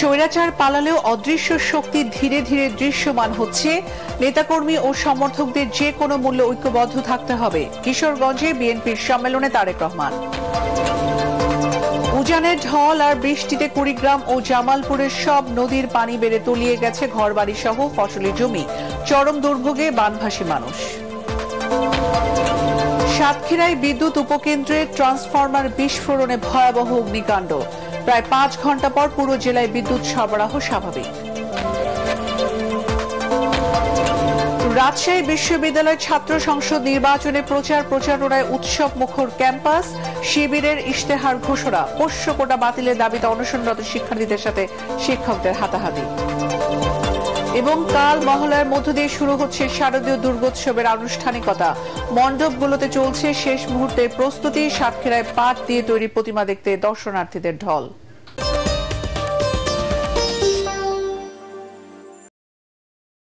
স্বৈরাচার পালালেও অদৃশ্য শক্তি ধীরে ধীরে দৃশ্যমান হচ্ছে। নেতাকর্মী ও সমর্থকদের যে কোনো মূল্যে ঐক্যবদ্ধ থাকতে হবে। কিশোরগঞ্জে বিএনপির সম্মেলনে তারেক রহমান। উজানের ঢল আর বৃষ্টিতে কুড়িগ্রাম ও জামালপুরের সব নদীর পানি বেড়ে তলিয়ে গেছে ঘরবাড়ি সহ ফসলি জমি। চরম দুর্ভোগে বানভাসী মানুষ। সাতক্ষীরায় বিদ্যুৎ উপকেন্দ্রে ট্রান্সফরমার বিস্ফোরণে ভয়াবহ অগ্নিকাণ্ড। প্রায় 5 ঘন্টা পর পুরো জেলায় বিদ্যুৎ সরবরাহ স্বাভাবিক। রাজশাহী বিশ্ববিদ্যালয় ছাত্র সংসদ নির্বাচনে প্রচারণায় উৎসব মুখর ক্যাম্পাস। শিবিরের ইশতেহার ঘোষণা। পোষ্য কোটা বাতিলের দাবিতে অনশনরত শিক্ষার্থীদের সাথে শিক্ষকদের হাতাহাতি। এবং কাল মহালয়ার মধ্য দিয়ে শুরু হচ্ছে শারদীয় দুর্গোৎসবের আনুষ্ঠানিকতা। মণ্ডপগুলোতে চলছে শেষ মুহূর্তের প্রস্তুতি। সাতক্ষীরায় পাট দিয়ে তৈরি প্রতিমা দেখতে দর্শনার্থীদের ঢল।